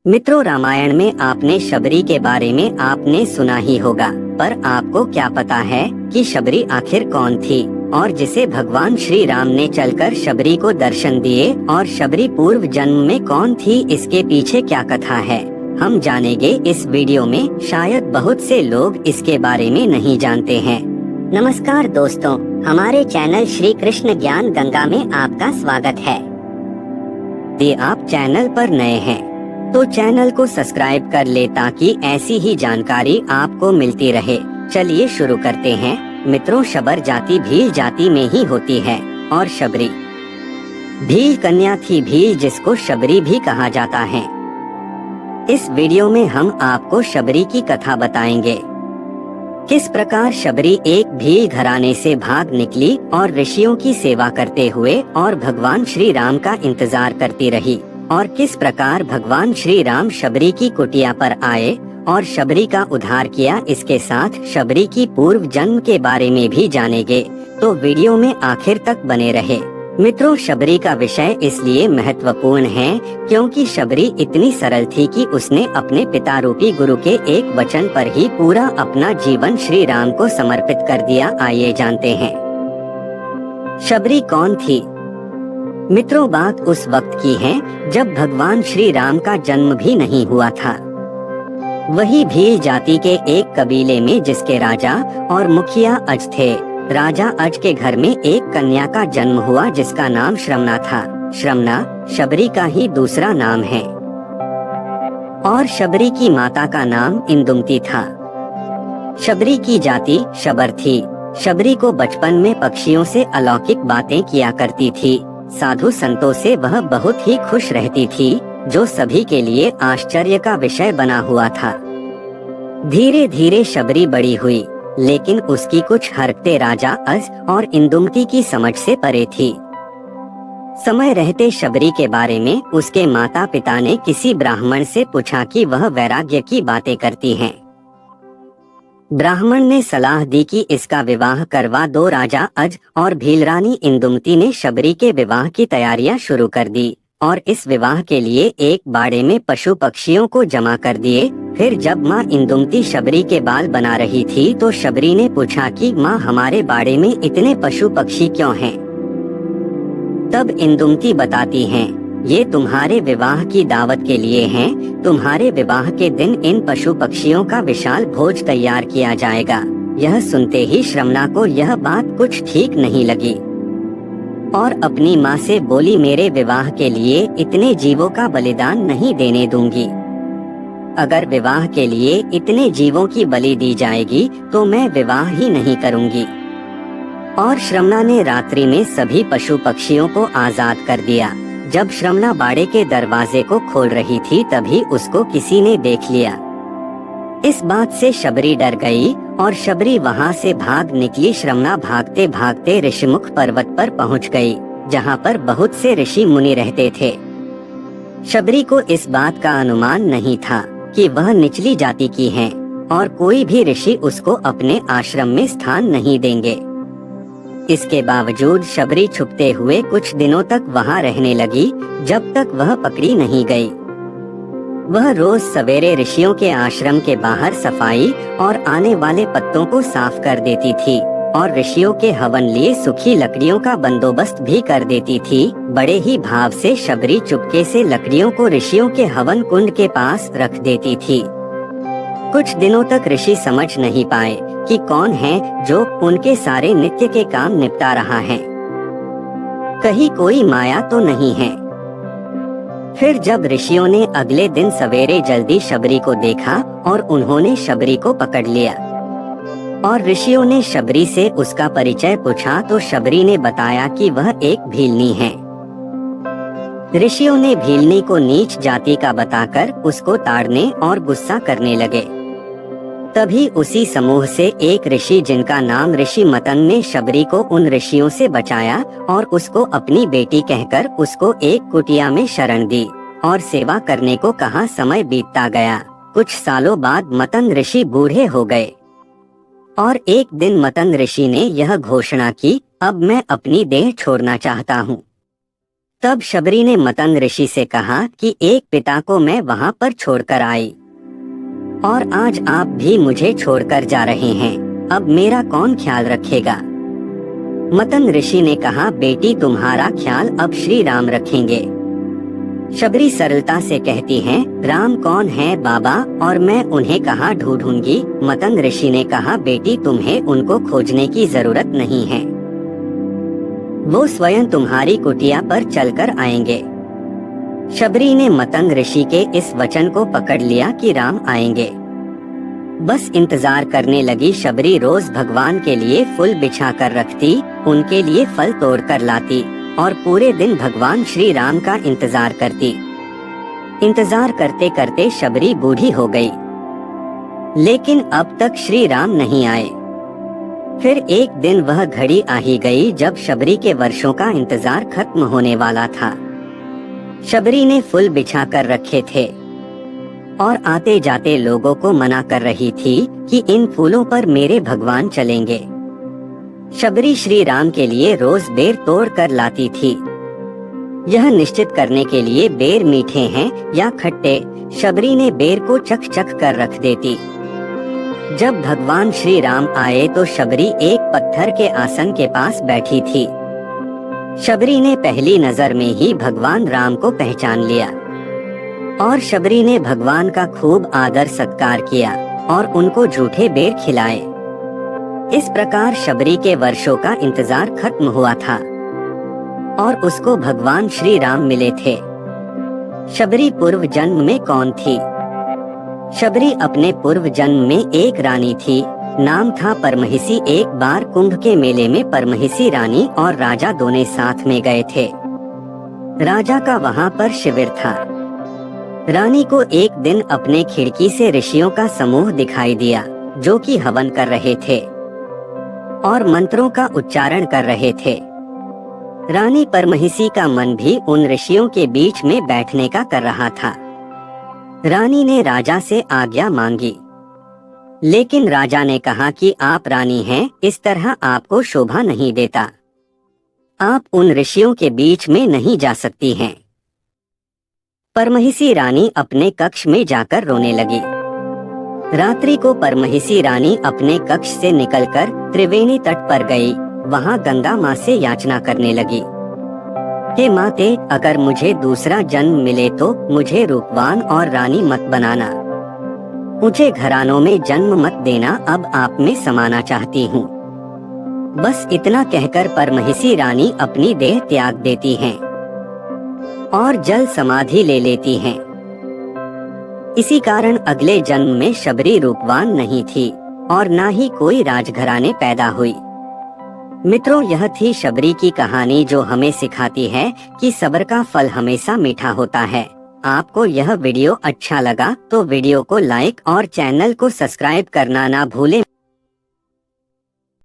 मित्रों, रामायण में आपने शबरी के बारे में आपने सुना ही होगा, पर आपको क्या पता है कि शबरी आखिर कौन थी और जिसे भगवान श्री राम ने चलकर शबरी को दर्शन दिए, और शबरी पूर्व जन्म में कौन थी, इसके पीछे क्या कथा है, हम जानेंगे इस वीडियो में। शायद बहुत से लोग इसके बारे में नहीं जानते हैं। नमस्कार दोस्तों, हमारे चैनल श्री कृष्ण ज्ञान गंगा में आपका स्वागत है। यदि आप चैनल पर नए हैं तो चैनल को सब्सक्राइब कर ले ताकि ऐसी ही जानकारी आपको मिलती रहे। चलिए शुरू करते हैं। मित्रों, शबर जाति भील जाति में ही होती है और शबरी भील कन्या थी। भील जिसको शबरी भी कहा जाता है। इस वीडियो में हम आपको शबरी की कथा बताएंगे। किस प्रकार शबरी एक भील घराने से भाग निकली और ऋषियों की सेवा करते हुए और भगवान श्री राम का इंतजार करती रही, और किस प्रकार भगवान श्री राम शबरी की कुटिया पर आए और शबरी का उद्धार किया। इसके साथ शबरी की पूर्व जन्म के बारे में भी जानेंगे, तो वीडियो में आखिर तक बने रहे। मित्रों, शबरी का विषय इसलिए महत्वपूर्ण है क्योंकि शबरी इतनी सरल थी कि उसने अपने पिता रूपी गुरु के एक वचन पर ही पूरा अपना जीवन श्री राम को समर्पित कर दिया। आइए जानते हैं शबरी कौन थी। मित्रों, बात उस वक्त की है जब भगवान श्री राम का जन्म भी नहीं हुआ था। वही भील जाति के एक कबीले में जिसके राजा और मुखिया अज थे। राजा अज के घर में एक कन्या का जन्म हुआ जिसका नाम श्रमना था। श्रमना शबरी का ही दूसरा नाम है और शबरी की माता का नाम इंदुमती था। शबरी की जाति शबर थी। शबरी को बचपन में पक्षियों से अलौकिक बातें किया करती थी। साधु संतों से वह बहुत ही खुश रहती थी, जो सभी के लिए आश्चर्य का विषय बना हुआ था। धीरे धीरे शबरी बड़ी हुई, लेकिन उसकी कुछ हरकतें राजा अज और इंदुमती की समझ से परे थी। समय रहते शबरी के बारे में उसके माता पिता ने किसी ब्राह्मण से पूछा कि वह वैराग्य की बातें करती हैं। ब्राह्मण ने सलाह दी कि इसका विवाह करवा दो। राजा अज और भीलरानी इंदुमती ने शबरी के विवाह की तैयारियां शुरू कर दी और इस विवाह के लिए एक बाड़े में पशु पक्षियों को जमा कर दिए। फिर जब माँ इंदुमती शबरी के बाल बना रही थी तो शबरी ने पूछा कि माँ, हमारे बाड़े में इतने पशु पक्षी क्यों हैं? तब इंदुमती बताती हैं, ये तुम्हारे विवाह की दावत के लिए हैं। तुम्हारे विवाह के दिन इन पशु पक्षियों का विशाल भोज तैयार किया जाएगा। यह सुनते ही श्रमना को यह बात कुछ ठीक नहीं लगी और अपनी माँ से बोली, मेरे विवाह के लिए इतने जीवों का बलिदान नहीं देने दूंगी। अगर विवाह के लिए इतने जीवों की बलि दी जाएगी तो मैं विवाह ही नहीं करूंगी। और श्रमना ने रात्रि में सभी पशु पक्षियों को आजाद कर दिया। जब श्रमना बाड़े के दरवाजे को खोल रही थी तभी उसको किसी ने देख लिया। इस बात से शबरी डर गई और शबरी वहां से भाग निकली। श्रमना भागते भागते ऋषिमुख पर्वत पर पहुंच गई, जहां पर बहुत से ऋषि मुनि रहते थे। शबरी को इस बात का अनुमान नहीं था कि वह निचली जाति की है और कोई भी ऋषि उसको अपने आश्रम में स्थान नहीं देंगे। इसके बावजूद शबरी छुपते हुए कुछ दिनों तक वहां रहने लगी, जब तक वह पकड़ी नहीं गई। वह रोज सवेरे ऋषियों के आश्रम के बाहर सफाई और आने वाले पत्तों को साफ कर देती थी और ऋषियों के हवन लिए सूखी लकड़ियों का बंदोबस्त भी कर देती थी। बड़े ही भाव से शबरी चुपके से लकड़ियों को ऋषियों के हवन कुंड के पास रख देती थी। कुछ दिनों तक ऋषि समझ नहीं पाए कि कौन है जो उनके सारे नित्य के काम निपटा रहा है। कहीं कोई माया तो नहीं है। फिर जब ऋषियों ने अगले दिन सवेरे जल्दी शबरी को देखा और उन्होंने शबरी को पकड़ लिया और ऋषियों ने शबरी से उसका परिचय पूछा तो शबरी ने बताया कि वह एक भीलनी है। ऋषियों ने भीलनी को नीच जाति का बताकर उसको ताड़ने और गुस्सा करने लगे। तभी उसी समूह से एक ऋषि जिनका नाम ऋषि मतन ने शबरी को उन ऋषियों से बचाया और उसको अपनी बेटी कहकर उसको एक कुटिया में शरण दी और सेवा करने को कहा। समय बीतता गया। कुछ सालों बाद मतन ऋषि बूढ़े हो गए और एक दिन मतन ऋषि ने यह घोषणा की, अब मैं अपनी देह छोड़ना चाहता हूँ। तब शबरी ने मतंग ऋषि से कहा कि एक पिता को मैं वहां पर छोड़कर आई और आज आप भी मुझे छोड़कर जा रहे हैं। अब मेरा कौन ख्याल रखेगा? मतंग ऋषि ने कहा, बेटी तुम्हारा ख्याल अब श्री राम रखेंगे। शबरी सरलता से कहती हैं, राम कौन है बाबा, और मैं उन्हें कहाँ ढूंढूंगी? मतंग ऋषि ने कहा, बेटी तुम्हें उनको खोजने की जरूरत नहीं है, वो स्वयं तुम्हारी कुटिया पर चलकर आएंगे। शबरी ने मतंग ऋषि के इस वचन को पकड़ लिया कि राम आएंगे। बस इंतजार करने लगी। शबरी रोज भगवान के लिए फूल बिछा कर रखती, उनके लिए फल तोड़ कर लाती और पूरे दिन भगवान श्री राम का इंतजार करती। इंतजार करते करते शबरी बूढ़ी हो गई, लेकिन अब तक श्री राम नहीं आए। फिर एक दिन वह घड़ी आ ही गई जब शबरी के वर्षों का इंतजार खत्म होने वाला था। शबरी ने फूल बिछा कर रखे थे और आते जाते लोगों को मना कर रही थी कि इन फूलों पर मेरे भगवान चलेंगे। शबरी श्री राम के लिए रोज बेर तोड़ कर लाती थी। यह निश्चित करने के लिए बेर मीठे हैं या खट्टे, शबरी ने बेर को चख चख कर रख देती। जब भगवान श्री राम आए तो शबरी एक पत्थर के आसन के पास बैठी थी। शबरी ने पहली नजर में ही भगवान राम को पहचान लिया और शबरी ने भगवान का खूब आदर सत्कार किया और उनको जूठे बेर खिलाए। इस प्रकार शबरी के वर्षों का इंतजार खत्म हुआ था और उसको भगवान श्री राम मिले थे। शबरी पूर्व जन्म में कौन थी? शबरी अपने पूर्व जन्म में एक रानी थी, नाम था परमहिसी। एक बार कुंभ के मेले में परमहिसी रानी और राजा दोनों साथ में गए थे। राजा का वहां पर शिविर था। रानी को एक दिन अपने खिड़की से ऋषियों का समूह दिखाई दिया जो कि हवन कर रहे थे और मंत्रों का उच्चारण कर रहे थे। रानी परमहिसी का मन भी उन ऋषियों के बीच में बैठने का कर रहा था। रानी ने राजा से आज्ञा मांगी, लेकिन राजा ने कहा कि आप रानी हैं, इस तरह आपको शोभा नहीं देता, आप उन ऋषियों के बीच में नहीं जा सकती हैं। परमहिसी रानी अपने कक्ष में जाकर रोने लगी। रात्रि को परमहिसी रानी अपने कक्ष से निकलकर त्रिवेणी तट पर गई। वहां गंगा माँ से याचना करने लगी, हे माते, अगर मुझे दूसरा जन्म मिले तो मुझे रूपवान और रानी मत बनाना, मुझे घरानों में जन्म मत देना, अब आप में समाना चाहती हूँ। बस इतना कहकर परमहिसी रानी अपनी देह त्याग देती हैं और जल समाधि ले लेती हैं। इसी कारण अगले जन्म में शबरी रूपवान नहीं थी और ना ही कोई राजघराने पैदा हुई। मित्रों, यह थी शबरी की कहानी जो हमें सिखाती है कि सब्र का फल हमेशा मीठा होता है। आपको यह वीडियो अच्छा लगा तो वीडियो को लाइक और चैनल को सब्सक्राइब करना ना भूलें।